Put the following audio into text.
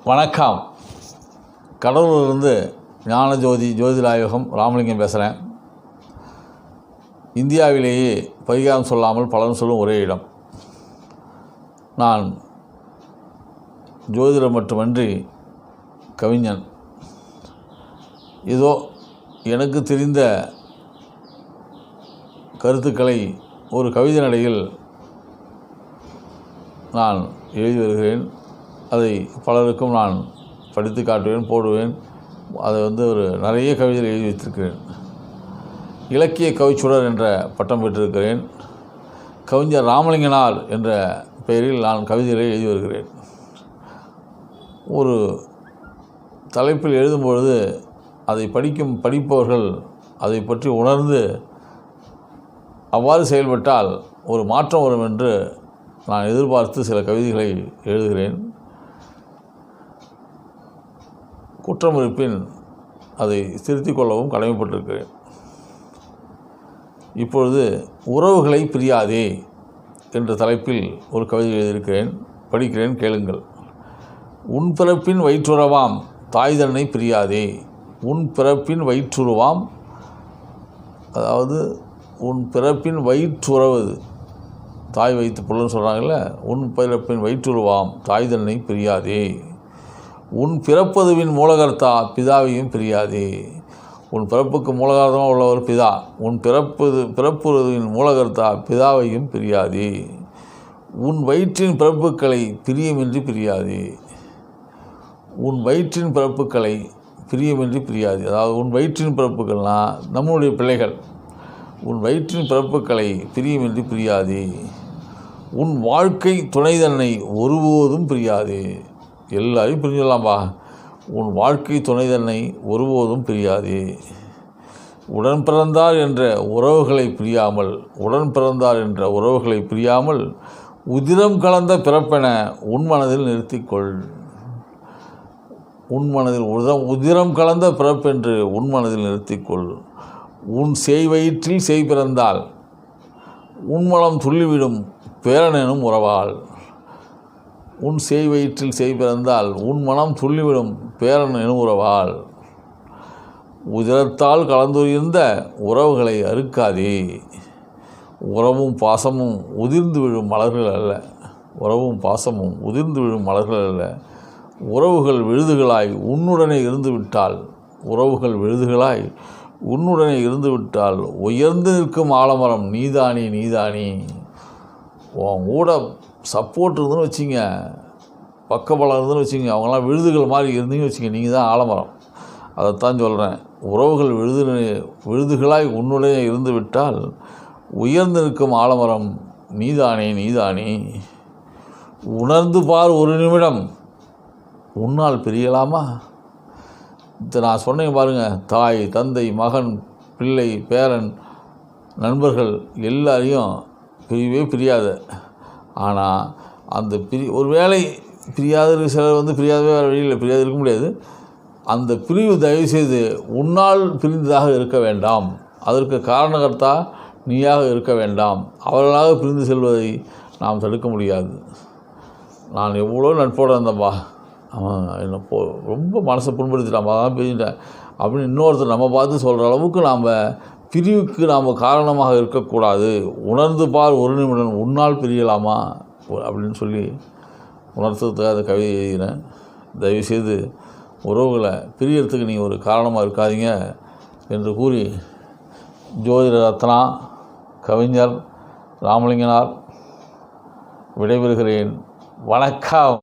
வணக்கம். கடலூரிலிருந்து ஞானஜோதி ஜோதிராயகம் ராமலிங்கம் பேசுகிறேன். இந்தியாவிலேயே பரிகாரம் சொல்லாமல் பலன் சொல்லும் ஒரே இடம். நான் ஜோதிடர் மட்டுமன்றி கவிஞன். இதோ எனக்கு தெரிந்த கருத்துக்களை ஒரு கவிதை நடையில் நான் எழுதி வருகிறேன். அதை பலருக்கும் நான் படித்து காட்டுவேன், போடுவேன். அதை நிறைய கவிதைகள் எழுதி வைத்திருக்கிறேன். இலக்கிய கவிச்சுடர் என்ற பட்டம் பெற்றிருக்கிறேன். கவிஞர் ராமலிங்கனார் என்ற பெயரில் நான் கவிதைகளை எழுதி வருகிறேன். ஒரு தலைப்பில் எழுதும்பொழுது அதை படிப்பவர்கள் அதை பற்றி உணர்ந்து அவ்வாறு செயல்பட்டால் ஒரு மாற்றம் வரும் என்று நான் எதிர்பார்த்து சில கவிதைகளை எழுதுகிறேன். குற்றம் இருப்பின் அதை திருத்திக் கொள்ளவும் கடமைப்பட்டிருக்கிறேன். இப்பொழுது உறவுகளை பிரியாதே என்ற தலைப்பில் ஒரு கவிதை எழுதியிருக்கிறேன். படிக்கிறேன், கேளுங்கள். உன் பிறப்பின் வயிற்றுறவாம் தாய் தன்னை பிரியாதே. உன் பிறப்பின் வயிற்றுருவாம், அதாவது உன் பிறப்பின் வயிற்றுறவது, தாய் வைத்து புள்ளன்னு சொல்கிறாங்கல்ல. உன் பிறப்பின் வயிற்றுருவாம் தாய் தன்னை பிரியாதே. உன் பிறப்பதுவின் மூலகர்த்தா பிதாவையும் பிரியாதே. உன் பிறப்புக்கு மூலகாரமாக உள்ளவர் பிதா. உன் பிறப்புறவின் மூலகர்த்தா பிதாவையும் பிரியாதே. உன் வயிற்றின் பிறப்புக்களை பிரியமின்றி பிரியாதே. உன் வயிற்றின் பிறப்புக்களை பிரியமின்றி பிரியாதே. அதாவது உன் வயிற்றின் பிறப்புகள்னால் நம்முடைய பிள்ளைகள். உன் வயிற்றின் பிறப்புக்களை பிரியமின்றி பிரியாதே. உன் வாழ்க்கை துணை தன்னை ஒருபோதும் பிரியாதே. எல்லாரையும் பிரிஞ்சிடலாம்பா. உன் வாழ்க்கை துணை தன்னை ஒருபோதும் பிரியாதே. உடன் பிறந்தார் என்ற உறவுகளை பிரியாமல் உதிரம் கலந்த பிறப்பென உன் மனதில் நிறுத்திக்கொள். உன் மனதில் உதிரம் கலந்த பிறப்பென்று உன் மனதில் நிறுத்திக்கொள். உன் செய் வயிற்றில் செய் பிறந்தால் உன்மலம் துள்ளிவிடும் பேரனெனும் உறவாள். உன் செய் வயிற்றில் செய் பிறந்தால் உன் மனம் துள்ளிவிடும் பேரன் எனும் உறவாள். உதிரத்தால் கலந்துயர்ந்த உறவுகளை அறுக்காதே. உறவும் பாசமும் உதிர்ந்து விழும் மலர்கள் அல்ல. உறவும் பாசமும் உதிர்ந்து விழும் மலர்கள் அல்ல. உறவுகள் விழுதுகளாய் உன்னுடனே இருந்துவிட்டால் உயர்ந்து நிற்கும் ஆலமரம் நீதானே. உன் கூட சப்போர்ட் இருந்துன்னு வச்சிங்க, பக்கபலம் இருந்துன்னு வச்சிங்க, அவங்களாம் விழுதுகள் மாதிரி இருந்தீங்கன்னு வச்சிங்க, நீங்கள் தான் ஆலமரம். அதைத்தான் சொல்கிறேன். உறவுகள் விழுதுகளாய் உன்னுடைய இருந்து விட்டால் உயர்ந்து நிற்கும் ஆலமரம் நீதானே. உணர்ந்து பார் ஒரு நிமிடம், உன்னால் பிரியலாமா? நான் சொன்னேன் பாருங்கள். தாய், தந்தை, மகன், பிள்ளை, பேரன், நண்பர்கள் எல்லாரையும் பிரியாத. ஆனால் அந்த ஒரு வேளை பிரியாத சிலர் பிரியாதவே வேறு வழியில் பிரியாது இருக்க முடியாது. அந்த பிரிவு தயவுசெய்து உன்னால் பிரிந்ததாக இருக்க வேண்டாம். அதற்கு காரணகர்த்தா நீயாக இருக்க வேண்டாம். அவர்களாக பிரிந்து செல்வதை நாம் தடுக்க முடியாது. நான் எவ்வளோ நட்போடு இருந்தேன்ப்பா, அவன் என்னை ரொம்ப மனசை புண்படுத்திட்டான், அதான் பிரிஞ்சிட்டேன் அப்படின்னு இன்னொருத்தர் நம்ம பார்த்து சொல்கிற அளவுக்கு நாம் பிரிவுக்கு நாம் காரணமாக இருக்கக்கூடாது. உணர்ந்து பார் ஒரு நிமிடம், உன்னால் பிரியலாமா அப்படின்னு சொல்லி உணர்த்துறதுக்காக அந்த கவிதை எழுதினேன். தயவுசெய்து உறவுகளை பிரியறதுக்கு நீங்கள் ஒரு காரணமாக இருக்காதீங்க என்று கூறி ஜோதிட ரத்னா கவிஞர் ராமலிங்கனார் விடைபெறுகிறேன். வணக்கம்.